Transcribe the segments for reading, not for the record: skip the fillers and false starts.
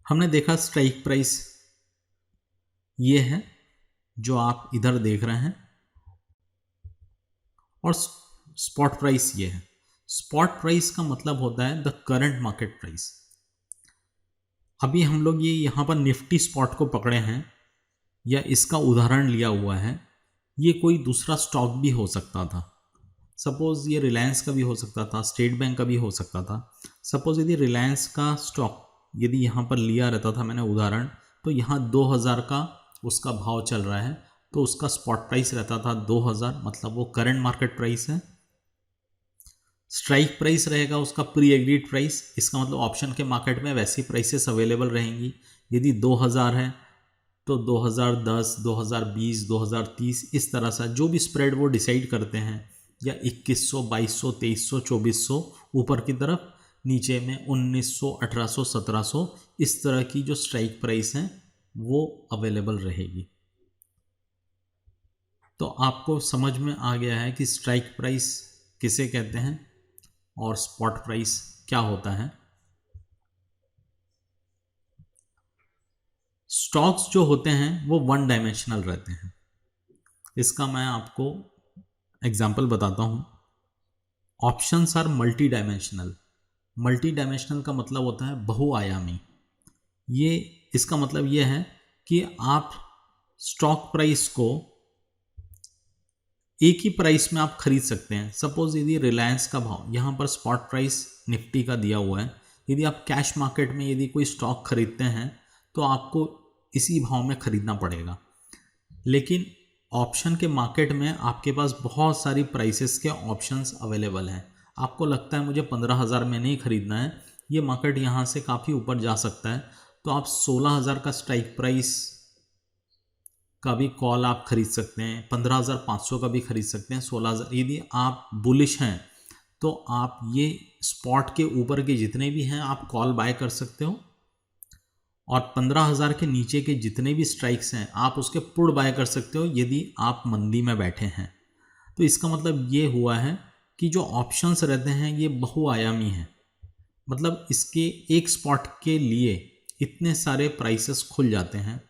हमने देखा strike price ये है जो आप इधर देख रहे हैं, और स्पॉट प्राइस ये है। स्पॉट प्राइस का मतलब होता है द करंट मार्केट प्राइस। अभी हम लोग ये यहाँ पर निफ्टी स्पॉट को पकड़े हैं या इसका उदाहरण लिया हुआ है। ये कोई दूसरा स्टॉक भी हो सकता था। सपोज़ ये रिलायंस का भी हो सकता था, स्टेट बैंक का भी हो सकता था। सपोज़ यदि रिलायंस का स्टॉक यदि यहाँ पर लिया रहता था मैंने उदाहरण, तो यहाँ 2000 का उसका भाव चल रहा है, तो उसका स्पॉट प्राइस रहता था 2000, मतलब वो करंट मार्केट प्राइस है। स्ट्राइक प्राइस रहेगा उसका प्री एग्रीड प्राइस, इसका मतलब ऑप्शन के मार्केट में वैसी प्राइसेस अवेलेबल रहेंगी। यदि 2000 है तो 2010, 2020, 2030 इस तरह से जो भी स्प्रेड वो डिसाइड करते हैं, या 2100, 2200, 2300, 2400 ऊपर की तरफ, नीचे में 1900, 1800, 1700 इस तरह की जो स्ट्राइक प्राइस हैं वो अवेलेबल रहेगी। तो आपको समझ में आ गया है कि स्ट्राइक प्राइस किसे कहते हैं और स्पॉट प्राइस क्या होता है। स्टॉक्स जो होते हैं वो वन डायमेंशनल रहते हैं। इसका मैं आपको एग्जाम्पल बताता हूँ। Options are multidimensional. Multidimensional का मतलब होता है बहुआयामी। ये इसका मतलब ये है कि आप स्टॉक प्राइस को एक ही प्राइस में आप खरीद सकते हैं। सपोज यदि रिलायंस का भाव यहाँ पर स्पॉट प्राइस निफ्टी का दिया हुआ है, यदि आप कैश मार्केट में यदि कोई स्टॉक खरीदते हैं तो आपको इसी भाव में खरीदना पड़ेगा। लेकिन ऑप्शन के मार्केट में आपके पास बहुत सारी प्राइसेस के ऑप्शंस अवेलेबल हैं। आपको लगता है मुझे 15,000 में नहीं खरीदना है, ये मार्केट यहाँ से काफ़ी ऊपर जा सकता है, तो आप 16,000 का स्ट्राइक प्राइस का भी कॉल आप खरीद सकते हैं, 15,500 का भी खरीद सकते हैं, 16,000। यदि आप बुलिश हैं तो आप ये स्पॉट के ऊपर के जितने भी हैं आप कॉल बाय कर सकते हो, और 15,000 के नीचे के जितने भी स्ट्राइक्स हैं आप उसके पुट बाय कर सकते हो यदि आप मंदी में बैठे हैं। तो इसका मतलब ये हुआ है कि जो ऑप्शंस रहते हैं ये बहुआयामी हैं। मतलब इसके एक स्पॉट के लिए इतने सारे प्राइसेस खुल जाते हैं।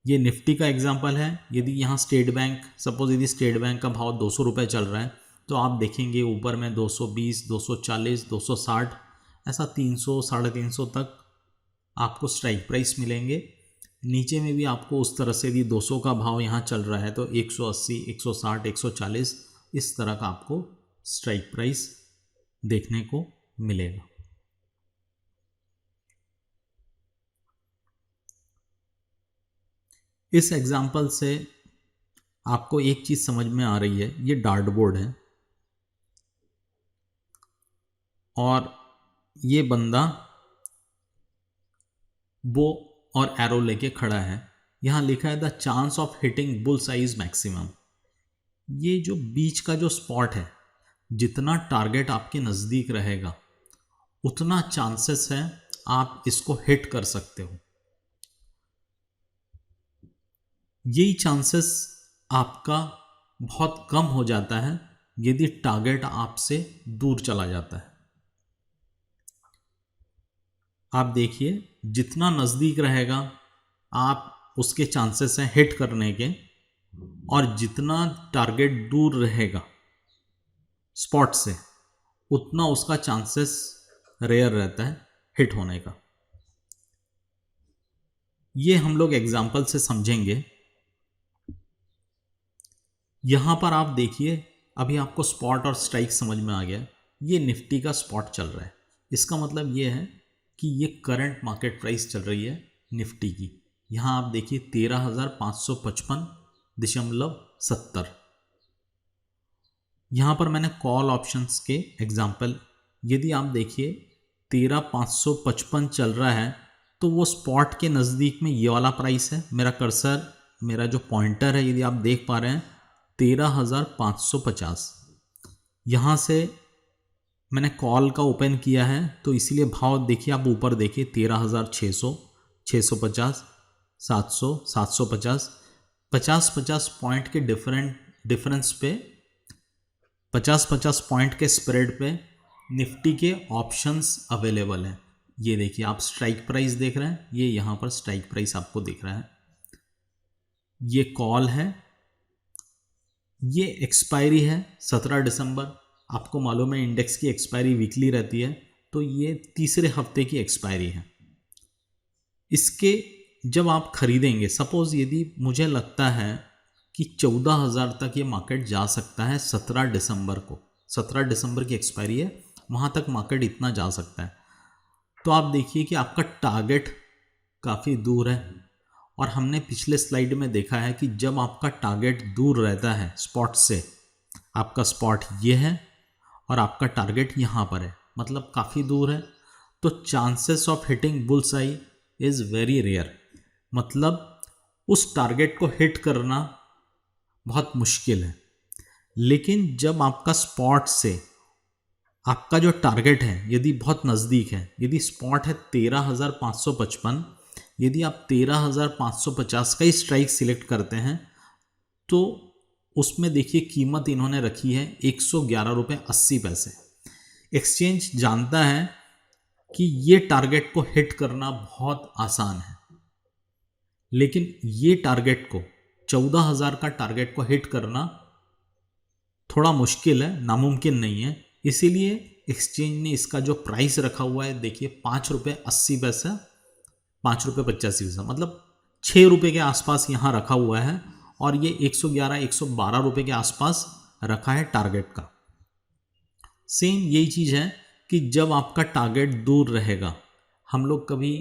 ये निफ्टी का एग्जांपल है। यदि यहाँ स्टेट बैंक, सपोज यदि स्टेट बैंक का भाव 200 रुपये चल रहा है, तो आप देखेंगे ऊपर में 220, 240, 260, ऐसा 300, 350 तक आपको स्ट्राइक प्राइस मिलेंगे। नीचे में भी आपको उस तरह से भी 200 का भाव यहाँ चल रहा है तो 180, 160, 140 इस तरह का आपको स्ट्राइक प्राइस देखने को मिलेगा। इस एग्जाम्पल से आपको एक चीज़ समझ में आ रही है, ये डार्ट बोर्ड है और ये बंदा बो और एरो लेके खड़ा है। यहाँ लिखा है the chance of hitting bull's eye maximum. ये जो बीच का जो स्पॉट है, जितना टारगेट आपके नज़दीक रहेगा उतना चांसेस है आप इसको हिट कर सकते हो। यही चांसेस आपका बहुत कम हो जाता है यदि टारगेट आपसे दूर चला जाता है। आप देखिए जितना नज़दीक रहेगा आप उसके चांसेस हैं हिट करने के, और जितना टारगेट दूर रहेगा स्पॉट से उतना उसका चांसेस रेयर रहता है हिट होने का। ये हम लोग एग्जाम्पल से समझेंगे। यहाँ पर आप देखिए अभी आपको स्पॉट और स्ट्राइक समझ में आ गया। ये निफ्टी का स्पॉट चल रहा है, इसका मतलब ये है कि ये करंट मार्केट प्राइस चल रही है निफ्टी की। यहाँ आप देखिए 13,555.70। यहाँ पर मैंने कॉल ऑप्शंस के एग्जाम्पल, यदि आप देखिए 13,555 चल रहा है तो वो स्पॉट के नज़दीक में ये वाला प्राइस है। मेरा कर्सर, मेरा जो पॉइंटर है, यदि आप देख पा रहे हैं 13,550। यहाँ से मैंने कॉल का ओपन किया है तो इसीलिए भाव देखिए आप ऊपर देखिए 13,600, 650, 700, 750, 50 पॉइंट के डिफरेंस पे, 50 पॉइंट के स्प्रेड पे निफ्टी के ऑप्शंस अवेलेबल हैं। ये देखिए आप स्ट्राइक प्राइस देख रहे हैं, ये यहाँ पर स्ट्राइक प्राइस आपको दिख रहा है। ये कॉल है, ये एक्सपायरी है 17 दिसंबर। आपको मालूम है इंडेक्स की एक्सपायरी वीकली रहती है, तो ये तीसरे हफ्ते की एक्सपायरी है। इसके जब आप खरीदेंगे, सपोज यदि मुझे लगता है कि 14,000 तक ये मार्केट जा सकता है 17 दिसंबर को, 17 दिसंबर की एक्सपायरी है, वहाँ तक मार्केट इतना जा सकता है, तो आप देखिए कि आपका टारगेट काफ़ी दूर है। और हमने पिछले स्लाइड में देखा है कि जब आपका टारगेट दूर रहता है स्पॉट से, आपका स्पॉट ये है और आपका टारगेट यहाँ पर है, मतलब काफ़ी दूर है, तो chances of hitting bull's eye is very rare. मतलब उस टारगेट को हिट करना बहुत मुश्किल है। लेकिन जब आपका स्पॉट से आपका जो टारगेट है यदि बहुत नज़दीक है, यदि स्पॉट है 13,555, यदि आप 13,550 का ही स्ट्राइक सिलेक्ट करते हैं तो उसमें देखिए कीमत इन्होंने रखी है 111 रुपये 80 पैसे। एक्सचेंज जानता है कि ये टारगेट को हिट करना बहुत आसान है, लेकिन ये टारगेट को 14,000 का टारगेट को हिट करना थोड़ा मुश्किल है, नामुमकिन नहीं है। इसीलिए एक्सचेंज ने इसका जो प्राइस रखा हुआ है देखिए 5 रुपये 80 पैसा, 5 रुपये 85 पैसा, मतलब 6 रुपये के आसपास यहाँ रखा हुआ है। और ये 111-112 रुपये के आसपास रखा है टारगेट का। सेम यही चीज़ है कि जब आपका टारगेट दूर रहेगा, हम लोग कभी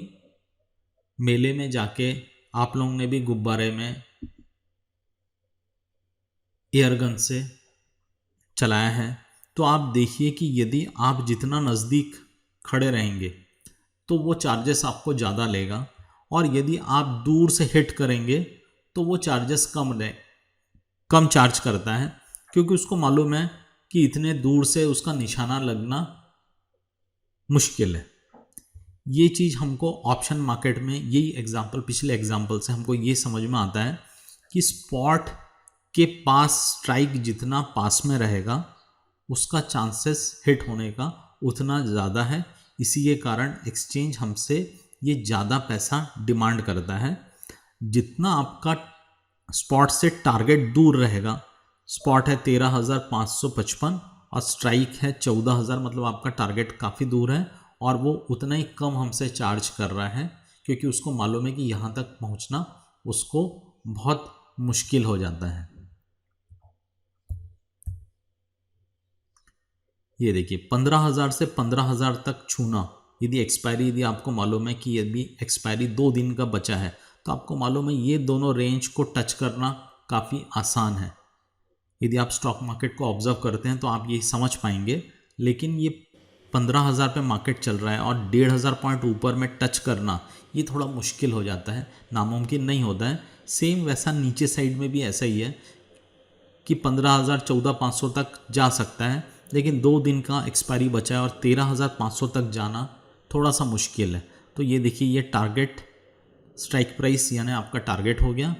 मेले में जाके, आप लोगों ने भी गुब्बारे में एयरगन से चलाया है, तो आप देखिए कि यदि आप जितना नज़दीक खड़े रहेंगे तो वो चार्जेस आपको ज़्यादा लेगा, और यदि आप दूर से हिट करेंगे तो वो चार्जेस कम चार्ज करता है, क्योंकि उसको मालूम है कि इतने दूर से उसका निशाना लगना मुश्किल है। ये चीज़ हमको ऑप्शन मार्केट में, यही एग्जांपल, पिछले एग्जांपल से हमको ये समझ में आता है कि स्पॉट के पास स्ट्राइक जितना पास में रहेगा उसका चांसेस हिट होने का उतना ज़्यादा है। इसी के कारण एक्सचेंज हमसे ये ज़्यादा पैसा डिमांड करता है। जितना आपका स्पॉट से टारगेट दूर रहेगा, स्पॉट है 13,555 और स्ट्राइक है 14,000, मतलब आपका टारगेट काफ़ी दूर है, और वो उतना ही कम हमसे चार्ज कर रहा है, क्योंकि उसको मालूम है कि यहाँ तक पहुँचना उसको बहुत मुश्किल हो जाता है। ये देखिए 15,000 से 15,000 तक छूना, यदि एक्सपायरी, यदि आपको मालूम है कि यदि एक्सपायरी 2 दिन का बचा है, तो आपको मालूम है ये दोनों रेंज को टच करना काफ़ी आसान है। यदि आप स्टॉक मार्केट को ऑब्जर्व करते हैं तो आप ये समझ पाएंगे। लेकिन ये 15,000 पे मार्केट चल रहा है और 1,500 पॉइंट ऊपर में टच करना ये थोड़ा मुश्किल हो जाता है, नामुमकिन नहीं होता है। सेम वैसा नीचे साइड में भी ऐसा ही है कि 15,000 14,500 तक जा सकता है, लेकिन 2 दिन का एक्सपायरी बचा है और 13,500 तक जाना थोड़ा सा मुश्किल है। तो ये देखिए ये टारगेट स्ट्राइक प्राइस यानी आपका टारगेट हो गया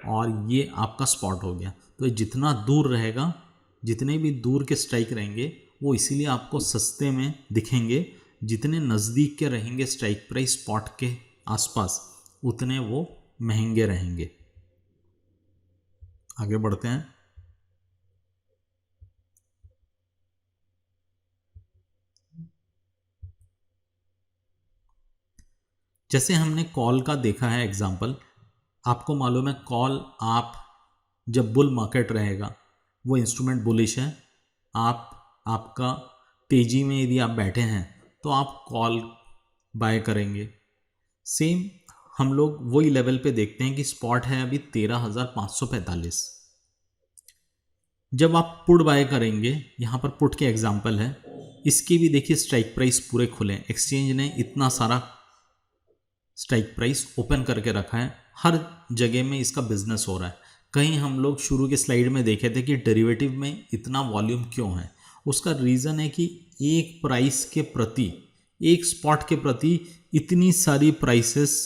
और ये आपका स्पॉट हो गया। तो ये जितना दूर रहेगा, जितने भी दूर के स्ट्राइक रहेंगे वो इसीलिए आपको सस्ते में दिखेंगे, जितने नज़दीक के रहेंगे स्ट्राइक प्राइस स्पॉट के आसपास उतने वो महंगे रहेंगे। आगे बढ़ते हैं। जैसे हमने कॉल का देखा है एग्जाम्पल, आपको मालूम है कॉल, आप जब बुल मार्केट रहेगा वो इंस्ट्रूमेंट बुलिश है, आपका तेजी में यदि आप बैठे हैं तो आप कॉल बाय करेंगे। सेम हम लोग वही लेवल पे देखते हैं कि स्पॉट है अभी 13,545। जब आप पुट बाय करेंगे, यहाँ पर पुट के एग्जाम्पल है, इसकी भी देखिए स्ट्राइक प्राइस पूरे खुले हैं। एक्सचेंज ने इतना सारा स्ट्राइक प्राइस ओपन करके रखा है, हर जगह में इसका बिजनेस हो रहा है। कहीं हम लोग शुरू के स्लाइड में देखे थे कि डेरिवेटिव में इतना वॉल्यूम क्यों है, उसका रीज़न है कि एक प्राइस के प्रति, एक स्पॉट के प्रति इतनी सारी प्राइसेस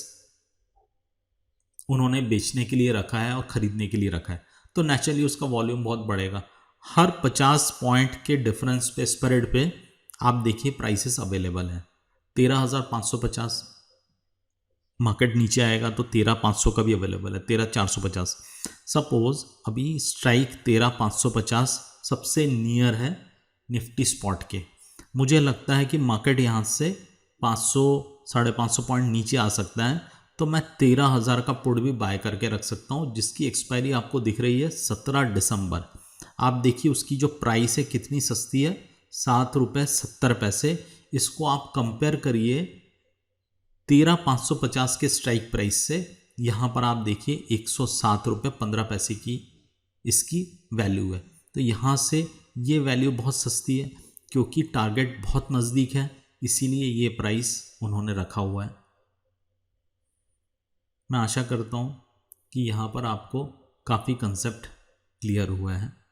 उन्होंने बेचने के लिए रखा है और ख़रीदने के लिए रखा है, तो नेचुरली उसका वॉल्यूम बहुत बढ़ेगा। हर 50 पॉइंट के डिफरेंस पे, स्प्रेड पे आप देखिए प्राइसेस अवेलेबल हैं। 13,550। मार्केट नीचे आएगा तो 13,500 का भी अवेलेबल है, 13,450। सपोज अभी स्ट्राइक 13,550 सबसे नियर है निफ्टी स्पॉट के। मुझे लगता है कि मार्केट यहाँ से 500 550 पॉइंट नीचे आ सकता है, तो मैं 13,000 का पुट भी बाय करके रख सकता हूँ, जिसकी एक्सपायरी आपको दिख रही है 17 दिसंबर। आप देखिए उसकी जो प्राइस है कितनी सस्ती है, 7 रुपये 70 पैसे। इसको आप कंपेयर करिए 13,550 के स्ट्राइक प्राइस से। यहाँ पर आप देखिए 107 रुपये 15 पैसे की इसकी वैल्यू है। तो यहाँ से ये वैल्यू बहुत सस्ती है, क्योंकि टारगेट बहुत नज़दीक है, इसीलिए ये प्राइस उन्होंने रखा हुआ है। मैं आशा करता हूँ कि यहाँ पर आपको काफ़ी कंसेप्ट क्लियर हुआ है।